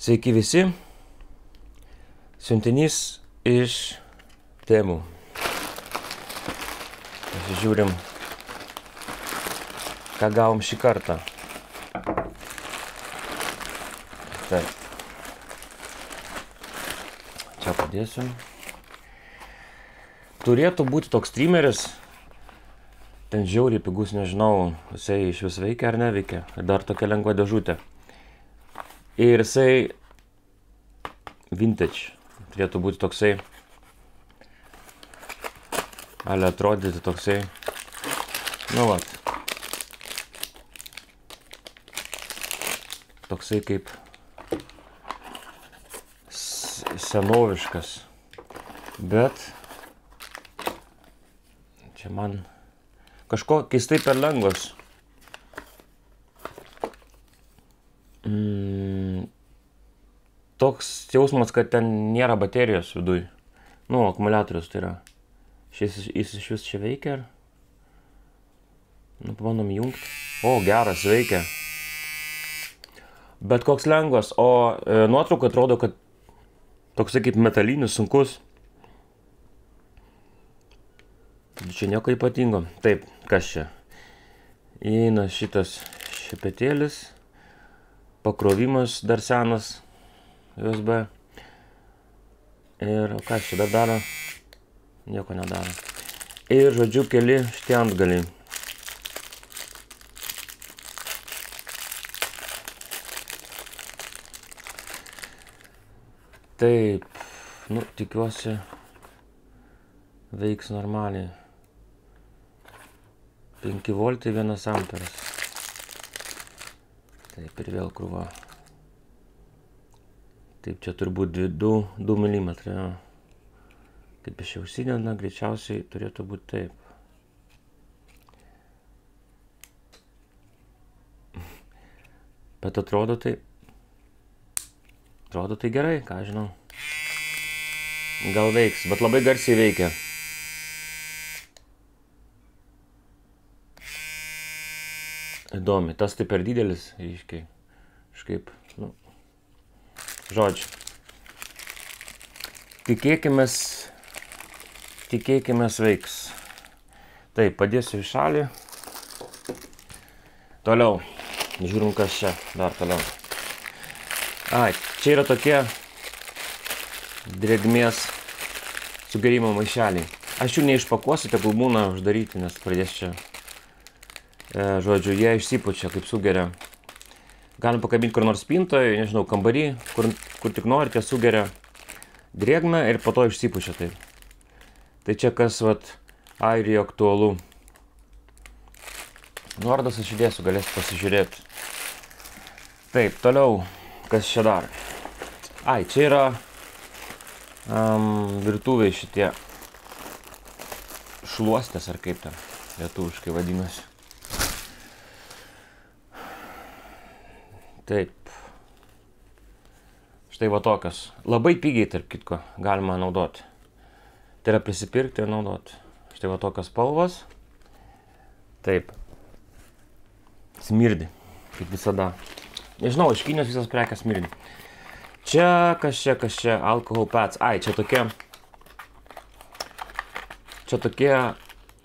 Sveiki visi, siuntinys iš Temu. Pasižiūrim, ką gavom šį kartą. Taip. Čia padėsiu. Turėtų būti toks trimeris. Ten žiauriai pigus, nežinau, jisai iš vis veikia ar neveikia. Ir dar tokia lengva dėžutė. Ir jisai vintage. Turėtų būti toksai. Gali atrodyti toksai. Nu vat. Toksai kaip senoviškas. Bet čia man kažko keistai per lengvas. Toks jausmas, kad ten nėra baterijos viduj. Nu, akumuliatorius tai yra. Jis iš vis čia veikia ar? Nu, pabandom jungti. O, geras, veikia. Bet koks lengvas. O nuotrauka atrodo, kad toksai kaip metalinis, sunkus. Čia nieko ypatingo. Taip, kas čia? Įeina šitas šepetėlis. Pakrovimas dar senas. USB. Ir kas čia dar daro? Nieko nedaro. Ir, žodžiu, keli šitie antgaliai. Taip, nu, tikiuosi, veiks normaliai. 5 voltai 1 amperas. Taip, ir vėl krūva. Taip, čia turbūt 2 mm. Ja. Kaip iš užsideda, greičiausiai turėtų būti taip. Bet atrodo tai gerai, ką žinau. Gal veiks, bet labai garsiai veikia. Įdomi, tas tai per didelis, aiškiai. Kažkaip, nu. Žodžiu. Tikėkimės veiks. Taip, padėsiu į šalį. Toliau. Žiūrim, kas čia. Dar toliau. Ai, čia yra tokie drėgmės sugerimo maišeliai. Aš jų neišpakuosiu, tegul būna uždaryti, nes pradės čia. Žodžiu, jie išsipučia, kaip sugeria. Galim pakabinti kur nors spintoje, nežinau, kambarį, kur tik norite, sugeria drėgmę ir po to išsipučia taip. Tai čia kas, vat, Airijai aktualu. Nuorodas aš įdėsiu, galėsiu pasižiūrėti. Taip, toliau, kas čia dar? Ai, čia yra virtuviai šitie šluostės, ar kaip ten lietuviškai vadinasi. Taip. Štai va tokios. Labai pigiai, tarp kitko, galima naudoti. Tai yra prisipirkti ir naudoti. Štai va tokios spalvos. Taip. Smirdi, kaip visada. Nežinau, iš Kinijos visas prekės smirdi. Čia, kas čia, alcohol pads. Ai, čia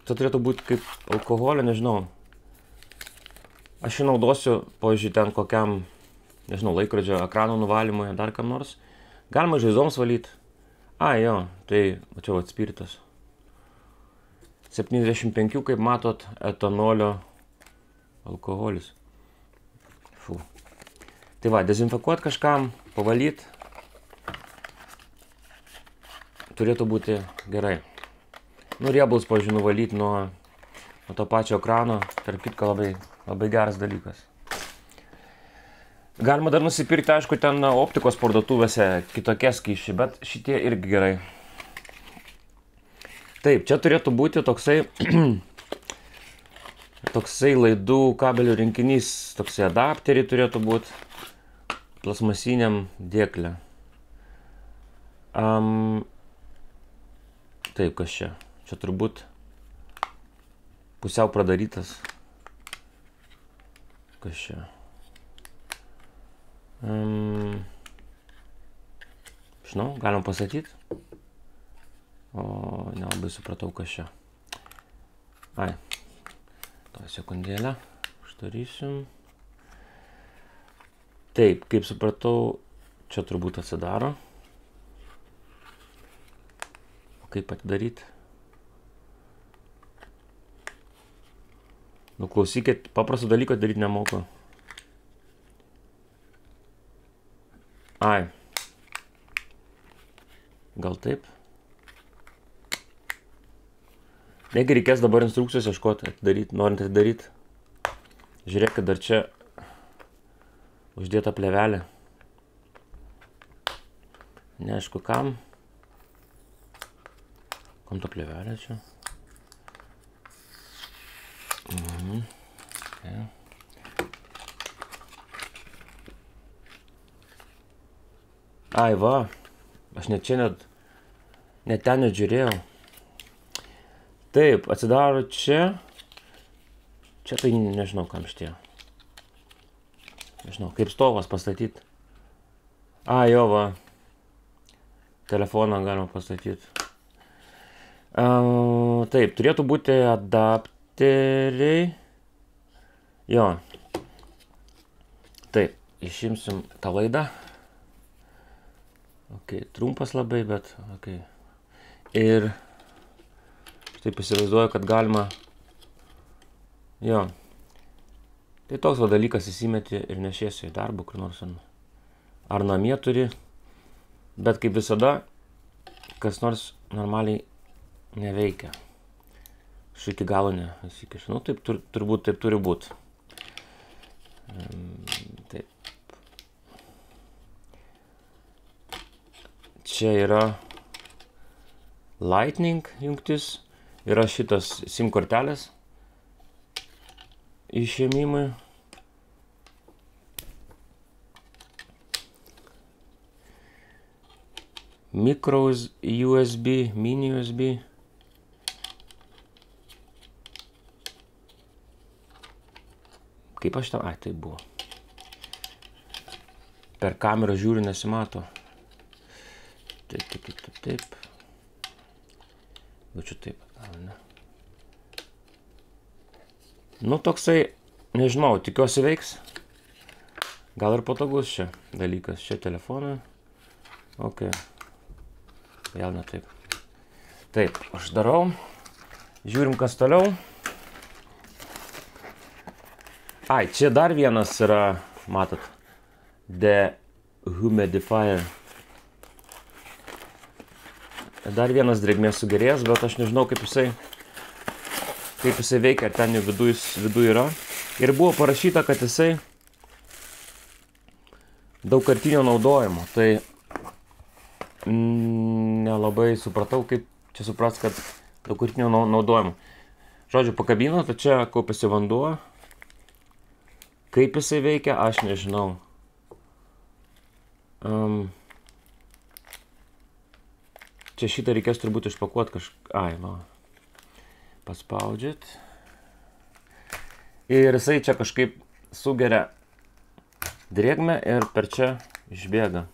turėtų būti kaip alkoholio, nežinau. Aš jį naudosiu, pavyzdžiui, ten kokiam, nežinau, laikrodžio ekrano nuvalymui, dar kam nors. Galima žaizdoms valyti. A, jo, tai, čia atspiritas. 75, kaip matot, etanolio alkoholis. Fu. Tai va, dezinfekuoti kažkam, pavalyti. Turėtų būti gerai. Nu, riebalus, pavyzdžiui, nuvalyti nuo to pačio ekrano. Tarp kitko labai geras dalykas. Galima dar nusipirkti, aišku, ten optikos parduotuvėse kitokie skysčiai, bet šitie irgi gerai. Taip, čia turėtų būti toksai laidų kabelių rinkinys, toksai adapteriai turėtų būti plasmasiniam dėkle. Taip, kas čia? Čia turbūt pusiau pradarytas. Kas čia? Žinau, galim pasakyti. O, nelabai supratau, kas čia. Ai, to sekundėlę uždarysim. Taip, kaip supratau, čia turbūt atsidaro. O kaip atidaryti? Nu, klausykit, paprasto dalyko daryti nemoku. Ai. Gal taip? Negi reikės dabar instrukcijos ieškoti, norint atidaryti. Žiūrėkit, dar čia uždėta plėvelė. Neaišku kam. Kam ta plėvelė čia? Okay. Ai va, aš net čia net ten žiūrėjau. Taip, atsidaro čia. Čia tai nežinau kam šitie. Nežinau, kaip stovas pastatyti. A, jo va. Telefoną galima pastatyti. Taip, turėtų būti adapteriai. Jo. Taip, išimsim tą laidą. Ok, trumpas labai, bet ok. Ir taip įsivaizduoju, kad galima. Jo. Tai toks va dalykas įsimeti ir nešiesi į darbą, kur nors ar namie turi. Bet kaip visada, kas nors normaliai neveikia. Aš iki galo neįsikišu. Nu, taip turbūt taip turi būti. Taip. Čia yra Lightning jungtis. Yra šitas SIM kortelės išėmimai. Micro USB, mini USB. Kaip aš tam? Ai, tai buvo. Per kamerą žiūriu, nesimato. Taip. Būčiau taip. Ne. Nu, toksai, nežinau, tikiuosi veiks. Gal ir patogus čia dalykas. Čia telefoną. Ok. Vėl ne taip. Taip, uždarau. Žiūrim, kas toliau. Ai, čia dar vienas yra, matot, dehumidifier. Dar vienas drėgmės sugerės, bet aš nežinau, kaip jisai veikia, ten jau viduj yra. Ir buvo parašyta, kad jisai daugkartinio naudojimo. Tai nelabai supratau, kaip čia suprast, kad daugkartinio naudojimo. Žodžiu, pakabino, tai čia kaupiasi vanduo. Kaip jisai veikia, aš nežinau. Čia šitą reikės turbūt išpakuoti Ai, va. Paspaudžiat. Ir jisai čia kažkaip sugeria drėgmę ir per čia išbėga.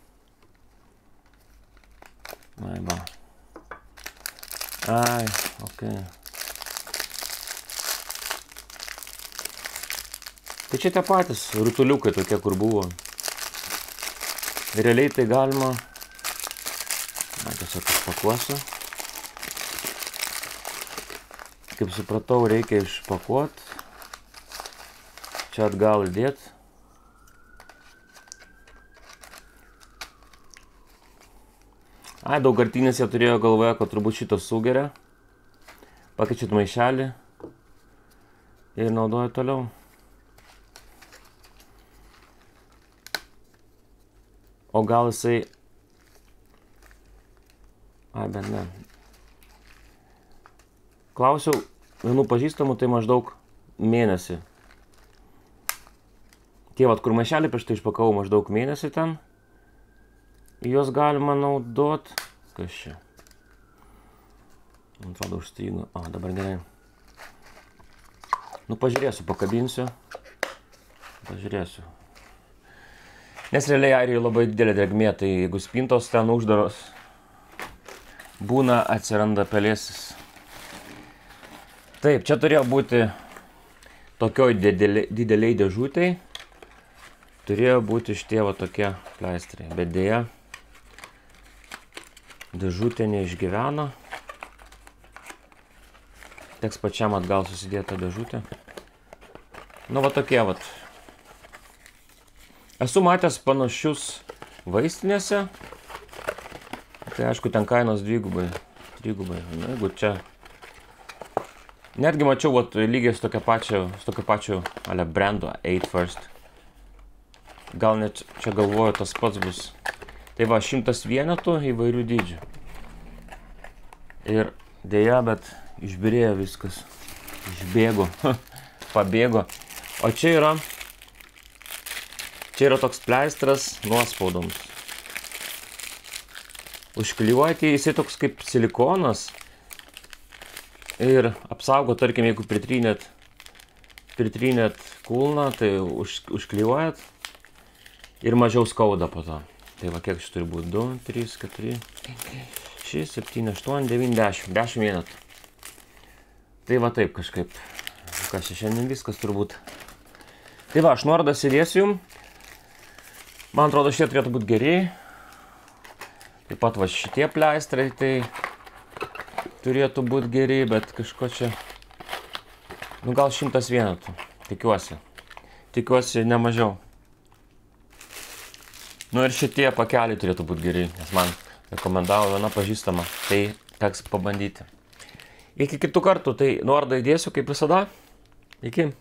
Ai, va. Ai, ok. Tai čia tie patys rutuliukai tokie, kur buvo. Realiai tai galima. Tiesiog išpakuosiu. Kaip supratau, reikia išpakuoti. Čia atgal įdėti. Ai, daugkartinis jie turėjo galvoje, kad turbūt šitas sugeria. Pakeičiat maišelį. Ir naudoju toliau. O gal jisai... Ai, bet ne. Klausiau vienų pažįstamų, tai maždaug mėnesį. Tie vat, kur maišelį prieš tai išpakavau maždaug mėnesį ten. Juos galima naudot. Kas čia? Man atrodo, užstrigo. O, dabar gerai. Nu, pažiūrėsiu, pakabinsiu. Pažiūrėsiu. Nes realiai Airijoje labai didelė drėgmė, tai jeigu spintos ten uždaros, būna atsiranda pelėsis. Taip, čia turėjo būti tokioj dideliai dėžutėj, turėjo būti šitie va tokie pleistrai, bet dėja dėžutė neišgyvena. Teks pačiam atgal susidėti tą dėžutę. Nu va tokie vat. Esu matęs panašius vaistinėse. Tai aišku, ten kainos dvigubai, trigubai. Na, jeigu čia... Netgi mačiau vat, lygiai su tokio pačio ale brando 8 First. Gal net čia galvoju tas pats bus. Tai va, 100 vienetų įvairių dydžių. Ir dėja, bet išbyrėjo viskas. Išbėgo. Pabėgo. O čia yra toks pleistras nuospaudoms. Užklijuoti, jisai toks kaip silikonas. Ir apsaugo, tarkim, jeigu pritrynėt kulną, tai užklijuojat ir mažiau skauda po to. Tai va, kiek čia turi būti? 2, 3, 4, 6, 7, 8, 9, 10. 10 vienetų. Tai va taip kažkaip. Kas čia šiandien viskas turbūt. Tai va, aš nuorodas įdėsiu jum. Man atrodo, šitie turėtų būti geri. Taip pat va šitie pleistrai, tai turėtų būti geri, bet kažko čia... Nu gal 100 vienetų. Tikiuosi. Tikiuosi ne mažiau. Nu ir šitie pakeliai turėtų būti geri, nes man rekomendavo viena pažįstama. Tai teks pabandyti. Iki kitų kartų, tai nuorodą įdėsiu kaip visada. Iki.